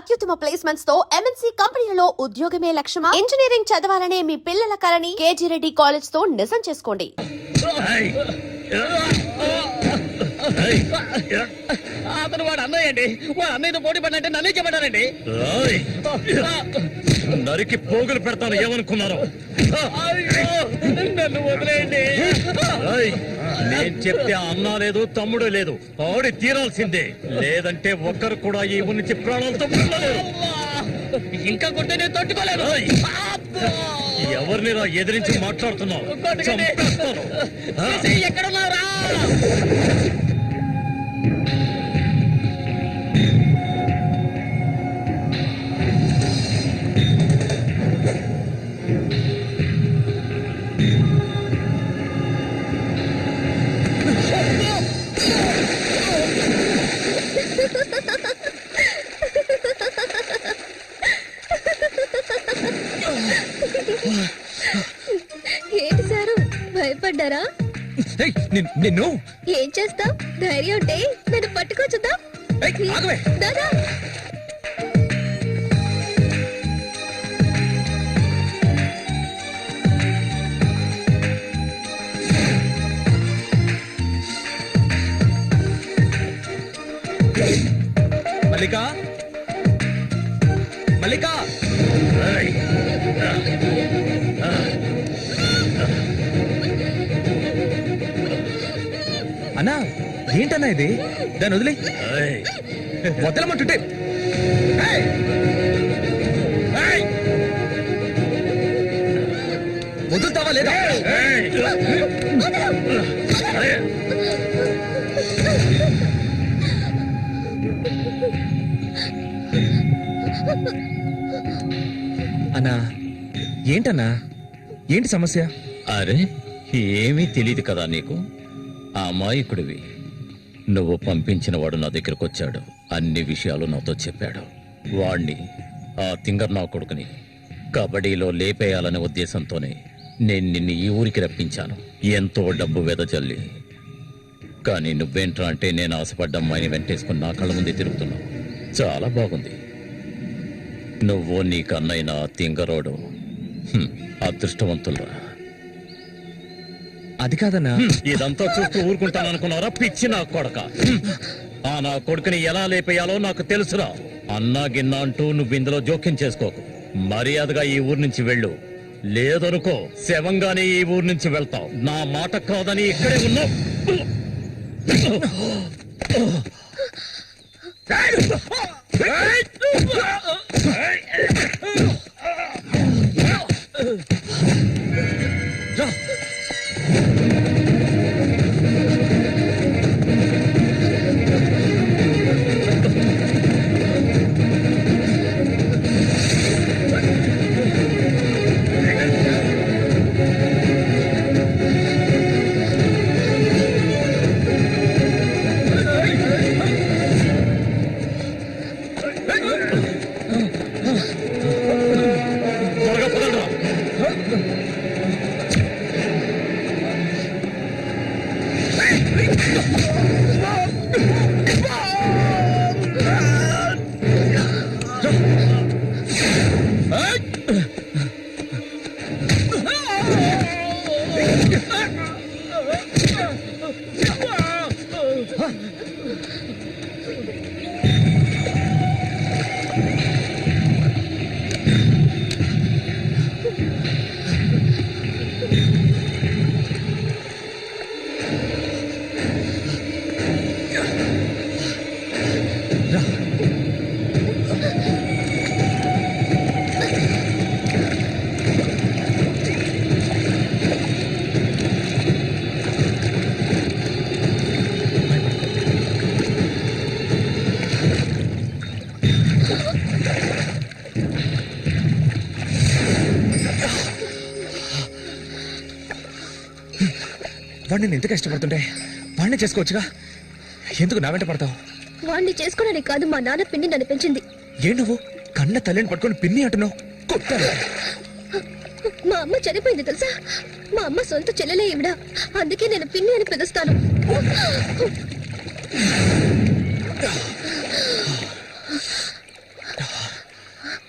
అత్యుత్తమ ప్లేస్మెంట్స్ తో ఎంఎన్సీ కంపెనీలలో ఉద్యోగమే లక్ష్యమా? ఇంజనీరింగ్ చదవాలనే మీ పిల్లల కలని కేజీ రెడ్డి కాలేజ్ తో నిజం చేసుకోండి. అతను వాడు అన్నయ్య అండి. వాడు అన్నయ్యతో పోటీ పడినంటే నన్నే చెప్పానండి. నరికి పోగులు పెడతాను ఏమనుకున్నారు? నన్ను వదిలేయండి. నేను చెప్తే అన్నా లేదు తమ్ముడు లేదు, ఆడి తీరాల్సిందే. లేదంటే ఒక్కరు కూడా ఈ ఊరి నుంచి ప్రాణాలతో ఉండలేరు. ఇంకా కొట్టే నేను తట్టుకోలేను. ఎవరిని రా ఎదిరించి మాట్లాడుతున్నావు? ఎక్కడున్నారా? ఏంటి సారు భయపడ్డారా? నిన్ను ఏం చేస్తావ్? ధైర్యం ఉంటే నన్ను పట్టుకోవచ్చుదా? దాదా మల్లికా, మల్లికా, అన్నా ఏంటన్నా ఇది? దాన్ని వదిలే. వదలమంటుంటే వదులుతావా లేదా? అన్నా ఏంటన్నా, ఏంటి సమస్య? అరే ఏమీ తెలియదు కదా నీకు? ఆ అమాయకుడివి. నువ్వు పంపించిన వాడు నా దగ్గరకు వచ్చాడు, అన్ని విషయాలు నాతో చెప్పాడు. వాణ్ణి, ఆ తింగర్ నా కొడుకుని కబడ్డీలో లేపేయాలనే ఉద్దేశంతోనే నేను నిన్ను ఈ ఊరికి రప్పించాను, ఎంతో డబ్బు వెదజల్లి. కానీ నువ్వేంట్రా అంటే నేను ఆశపడ్డ అమ్మాయిని వెంటేసుకుని నా కళ్ళ ముందే తిరుగుతున్నావు. చాలా బాగుంది. నువ్వు నీ కన్నైన తింగరోడు అదృష్టవంతులరా. అది కాదన్నా. ఇదంతా చూస్తూ ఊరుకుంటాననుకున్నారా పిచ్చి నా కొడక? ఆ నా కొడుకుని ఎలా లేపేయాలో నాకు తెలుసురా. అన్నా గిన్నా అంటూ నువ్వు ఇందులో జోక్యం చేసుకోకు. మర్యాదగా ఈ ఊరు నుంచి వెళ్ళు, లేదనుకో శవంగానే ఈ ఊరు నుంచి వెళ్తావు. నా మాట కాదని ఇక్కడే ఉన్నావు. వాడిని నేను ఎంత కష్టపడుతుంటే వాడిని చేసుకోవచ్చుగా, ఎందుకు నా వెంట పడతావు? వాడిని చేసుకోవడానికి కాదు, మా నాన్న పిన్ని నన్ను పెంచింది. ఏ నువ్వు కన్న తల్లిని పట్టుకొని పిన్ని అంటున్నావు? మా అమ్మ చనిపోయింది తెలుసా? మా అమ్మ సొంత చెల్లెలే ఈవిడ, అందుకే నేను పిన్ని అని పిలుస్తాను.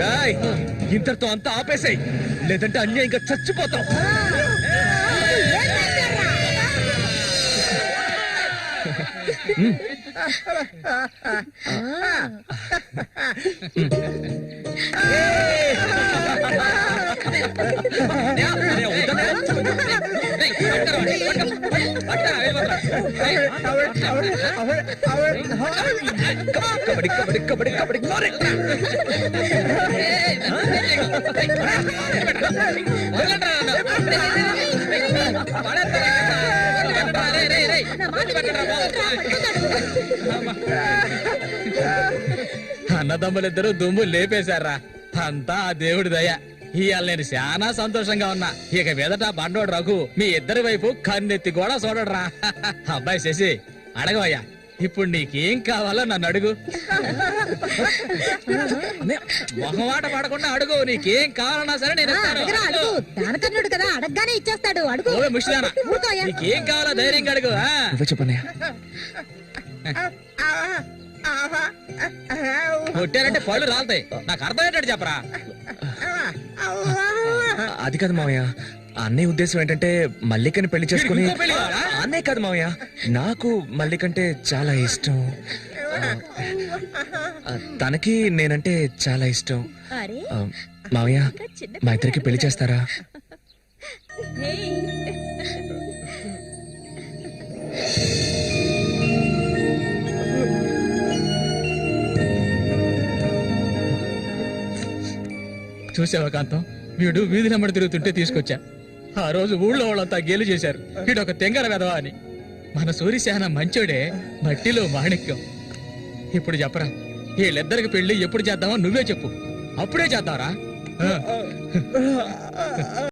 రాయ్ ఇంతటితో అంతా ఆపేసాయి, లేదంటే అన్యాయంగా చచ్చిపోతాం. అన్నదమ్ములిద్దరూ దుమ్ము లేపేశారా, అంతా ఆ దేవుడి దయ. ఇవాళ నేను చాలా సంతోషంగా ఉన్నా. ఇక మీదట బండోడు రఘు మీ ఇద్దరి వైపు కన్నెత్తి కూడా చూడడురా. అబ్బాయి శశి అడగవయ్యా, ఇప్పుడు నీకేం కావాలో నన్ను అడుగు. మొహమాట పడకుండా అడుగు, నీకేం కావాలన్నా సరే నేను ఇస్తాను. దానకర్ణుడు కదా, అడగగానే ఇచ్చేస్తాడు. అడుగు. ఓ ముష్టిదానా, నీకేం కావాలో ధైర్యంగా అడుగు. నువ్వే చెప్పన్నయ్య. కొట్టారంటే పళ్ళు రాలుతాయి, నాకు అర్థమయ్యేటట్టు చెప్పరా. అది కాదు మావయ్య, అన్నయ్య ఉద్దేశం ఏంటంటే మల్లికని పెళ్లి చేసుకుని. ఇంకో పెళ్లి కావాలా? అన్నయ్య కాదు మావయ్య, నాకు మల్లికంటే చాలా ఇష్టం. తనకి నేనంటే చాలా ఇష్టం. అరే మావయ్య, మా ఇద్దరికి పెళ్లి చేస్తారా? చూసావా కాంతం, వీడు వీధి నెమ్మడి తిరుగుతుంటే తీసుకొచ్చా. ఆ రోజు ఊళ్ళో వాళ్ళంతా గేలు చేశారు, వీడు ఒక తెంగర వెధవా అని. మన సూర్యశాన మంచోడే, మట్టిలో మాణిక్యం. ఇప్పుడు చెప్పరా, వీళ్ళిద్దరికి పెళ్లి ఎప్పుడు చేద్దామో నువ్వే చెప్పు, అప్పుడే చేద్దాంరా.